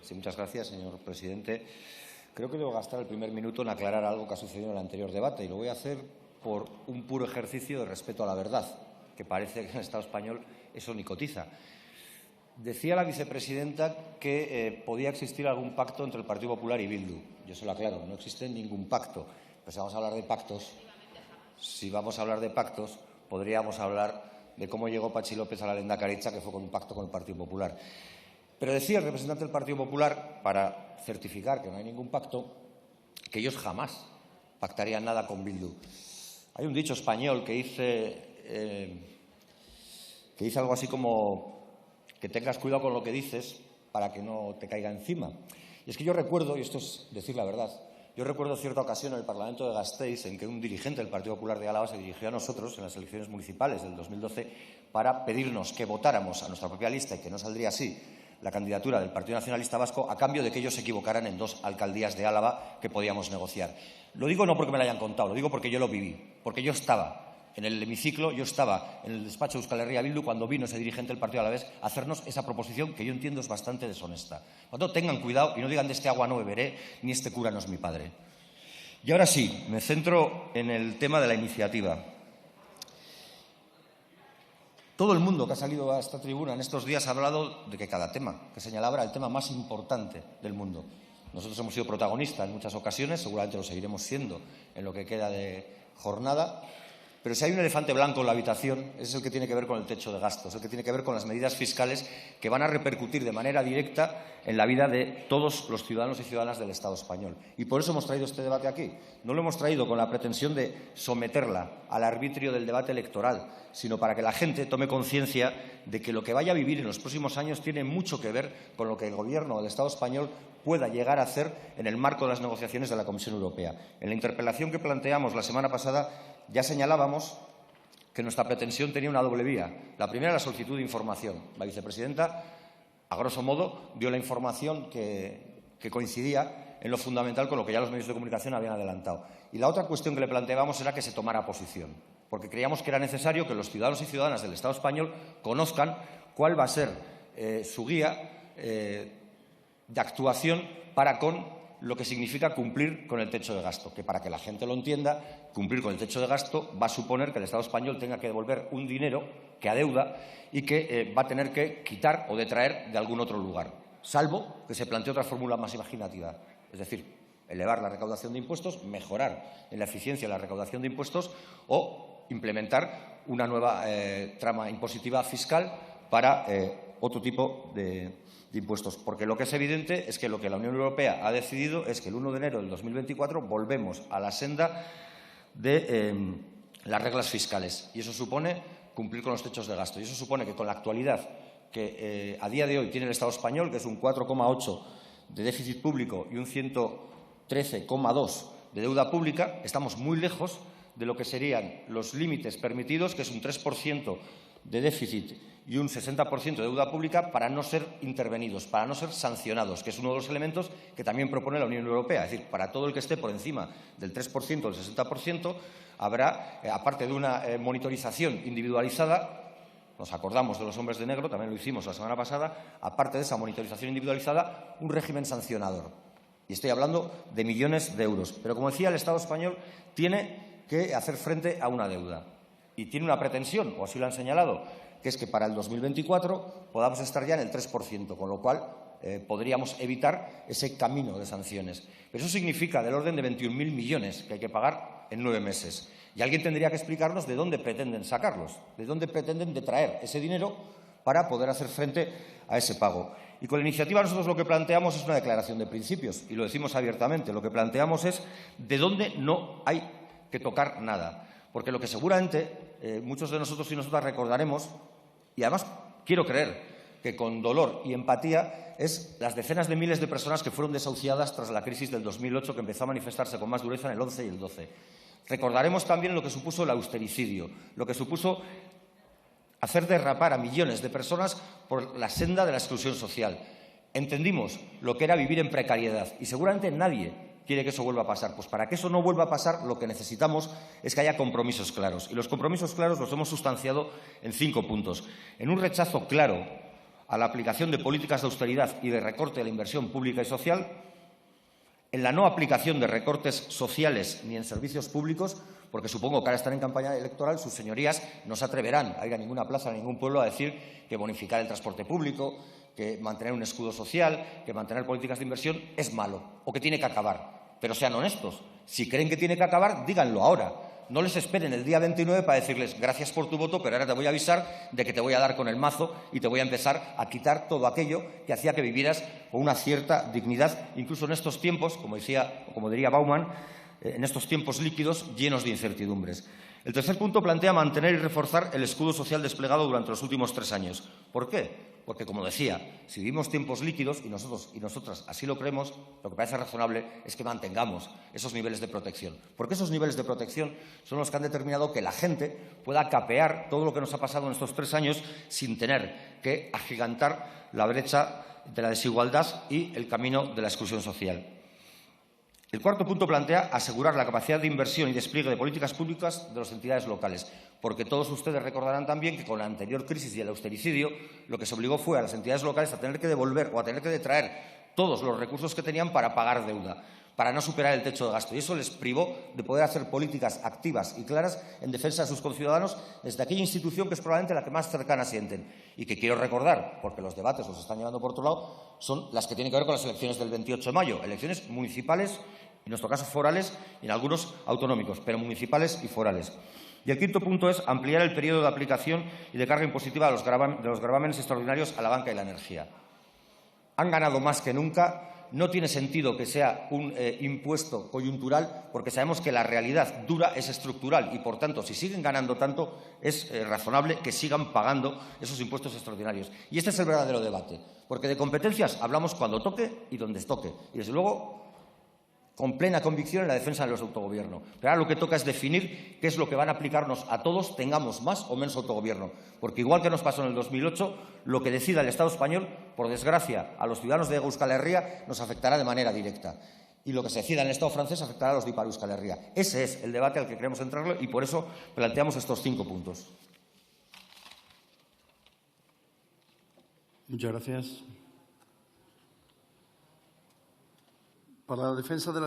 Sí, muchas gracias, señor presidente. Creo que debo gastar el primer minuto en aclarar algo que ha sucedido en el anterior debate y lo voy a hacer por un puro ejercicio de respeto a la verdad, que parece que en el Estado español eso ni cotiza. Decía la vicepresidenta que podía existir algún pacto entre el Partido Popular y Bildu. Yo se lo aclaro, no existe ningún pacto. Pero si vamos a hablar de pactos, podríamos hablar de cómo llegó Patxi López a la lehendakaritza, que fue con un pacto con el Partido Popular. Pero decía el representante del Partido Popular, para certificar que no hay ningún pacto, que ellos jamás pactarían nada con Bildu. Hay un dicho español que dice algo así como que tengas cuidado con lo que dices para que no te caiga encima. Y es que yo recuerdo, y esto es decir la verdad, yo recuerdo cierta ocasión en el Parlamento de Gasteiz en que un dirigente del Partido Popular de Álava se dirigió a nosotros en las elecciones municipales del 2012 para pedirnos que votáramos a nuestra propia lista y que no saldría así la candidatura del Partido Nacionalista Vasco a cambio de que ellos se equivocaran en 2 alcaldías de Álava que podíamos negociar. Lo digo no porque me lo hayan contado, lo digo porque yo lo viví, porque yo estaba en el hemiciclo, yo estaba en el despacho de Euskal Herria Bildu cuando vino ese dirigente del Partido Alavés a hacernos esa proposición que yo entiendo es bastante deshonesta. Por lo tanto, tengan cuidado y no digan de este agua no beberé ni este cura no es mi padre. Y ahora sí, me centro en el tema de la iniciativa. Todo el mundo que ha salido a esta tribuna en estos días ha hablado de que cada tema que señalaba era el tema más importante del mundo. Nosotros hemos sido protagonistas en muchas ocasiones, seguramente lo seguiremos siendo en lo que queda de jornada. Pero si hay un elefante blanco en la habitación, ese es el que tiene que ver con el techo de gastos, el que tiene que ver con las medidas fiscales que van a repercutir de manera directa en la vida de todos los ciudadanos y ciudadanas del Estado español. Y por eso hemos traído este debate aquí. No lo hemos traído con la pretensión de someterla al arbitrio del debate electoral, sino para que la gente tome conciencia de que lo que vaya a vivir en los próximos años tiene mucho que ver con lo que el Gobierno del Estado español pueda llegar a hacer en el marco de las negociaciones de la Comisión Europea. En la interpelación que planteamos la semana pasada ya señalábamos que nuestra pretensión tenía una doble vía. La primera, la solicitud de información. La vicepresidenta, a grosso modo, dio la información que coincidía en lo fundamental con lo que ya los medios de comunicación habían adelantado. Y la otra cuestión que le planteábamos era que se tomara posición, porque creíamos que era necesario que los ciudadanos y ciudadanas del Estado español conozcan cuál va a ser su guía de actuación para con lo que significa cumplir con el techo de gasto, que para que la gente lo entienda, cumplir con el techo de gasto va a suponer que el Estado español tenga que devolver un dinero que adeuda y que va a tener que quitar o detraer de algún otro lugar, salvo que se plantee otra fórmula más imaginativa, es decir, elevar la recaudación de impuestos, mejorar en la eficiencia de la recaudación de impuestos o implementar una nueva trama impositiva fiscal para otro tipo de impuestos, porque lo que es evidente es que lo que la Unión Europea ha decidido es que el 1 de enero del 2024 volvemos a la senda de las reglas fiscales y eso supone cumplir con los techos de gasto y eso supone que con la actualidad que a día de hoy tiene el Estado español, que es un 4,8 de déficit público y un 113,2 de deuda pública, estamos muy lejos de lo que serían los límites permitidos, que es un 3% de déficit y un 60% de deuda pública para no ser intervenidos, para no ser sancionados, que es uno de los elementos que también propone la Unión Europea. Es decir, para todo el que esté por encima del 3% o del 60% habrá, aparte de una monitorización individualizada, nos acordamos de los hombres de negro, también lo hicimos la semana pasada, aparte de esa monitorización individualizada, un régimen sancionador. Y estoy hablando de millones de euros. Pero, como decía, el Estado español tiene que hacer frente a una deuda. Y tiene una pretensión, o así lo han señalado, que es que para el 2024 podamos estar ya en el 3%, con lo cual podríamos evitar ese camino de sanciones. Pero eso significa del orden de 21.000 millones que hay que pagar en 9 meses. Y alguien tendría que explicarnos de dónde pretenden sacarlos, de dónde pretenden detraer ese dinero para poder hacer frente a ese pago. Y con la iniciativa nosotros lo que planteamos es una declaración de principios, y lo decimos abiertamente. Lo que planteamos es de dónde no hay que tocar nada. Porque lo que seguramente muchos de nosotros y nosotras recordaremos, y además quiero creer que con dolor y empatía, es las decenas de miles de personas que fueron desahuciadas tras la crisis del 2008, que empezó a manifestarse con más dureza en el 11 y el 12. Recordaremos también lo que supuso el austericidio, lo que supuso hacer derrapar a millones de personas por la senda de la exclusión social. Entendimos lo que era vivir en precariedad y seguramente nadie quiere que eso vuelva a pasar. Pues para que eso no vuelva a pasar, lo que necesitamos es que haya compromisos claros. Y los compromisos claros los hemos sustanciado en 5 puntos. En un rechazo claro a la aplicación de políticas de austeridad y de recorte de la inversión pública y social, en la no aplicación de recortes sociales ni en servicios públicos, porque supongo que ahora están en campaña electoral, sus señorías no se atreverán a ir a ninguna plaza, a ningún pueblo, a decir que bonificar el transporte público, que mantener un escudo social, que mantener políticas de inversión es malo o que tiene que acabar. Pero sean honestos. Si creen que tiene que acabar, díganlo ahora. No les esperen el día 29 para decirles gracias por tu voto, pero ahora te voy a avisar de que te voy a dar con el mazo y te voy a empezar a quitar todo aquello que hacía que vivieras con una cierta dignidad, incluso en estos tiempos, como diría Bauman, en estos tiempos líquidos llenos de incertidumbres. El tercer punto plantea mantener y reforzar el escudo social desplegado durante los últimos 3 años. ¿Por qué? Porque, como decía, si vivimos tiempos líquidos, y nosotros y nosotras así lo creemos, lo que parece razonable es que mantengamos esos niveles de protección. Porque esos niveles de protección son los que han determinado que la gente pueda capear todo lo que nos ha pasado en estos 3 años sin tener que agigantar la brecha de la desigualdad y el camino de la exclusión social. El cuarto punto plantea asegurar la capacidad de inversión y despliegue de políticas públicas de las entidades locales, porque todos ustedes recordarán también que con la anterior crisis y el austericidio lo que se obligó fue a las entidades locales a tener que devolver o a tener que detraer todos los recursos que tenían para pagar deuda, para no superar el techo de gasto. Y eso les privó de poder hacer políticas activas y claras en defensa de sus conciudadanos desde aquella institución que es probablemente la que más cercana sienten. Y que quiero recordar, porque los debates los están llevando por otro lado, son las que tienen que ver con las elecciones del 28 de mayo, elecciones municipales, en nuestro caso forales y en algunos autonómicos, pero municipales y forales. Y el quinto punto es ampliar el periodo de aplicación y de carga impositiva de los gravámenes extraordinarios a la banca y la energía. Han ganado más que nunca. No tiene sentido que sea un impuesto coyuntural, porque sabemos que la realidad dura es estructural y, por tanto, si siguen ganando tanto, es razonable que sigan pagando esos impuestos extraordinarios. Y este es el verdadero debate, porque de competencias hablamos cuando toque y donde toque. Y, desde luego, con plena convicción en la defensa de los autogobierno. Pero ahora lo que toca es definir qué es lo que van a aplicarnos a todos, tengamos más o menos autogobierno. Porque igual que nos pasó en el 2008, lo que decida el Estado español, por desgracia, a los ciudadanos de Euskal Herria nos afectará de manera directa. Y lo que se decida en el Estado francés afectará a los de Ipar Euskal Herria. Ese es el debate al que queremos entrarle y por eso planteamos estos 5 puntos. Muchas gracias. Para la defensa de la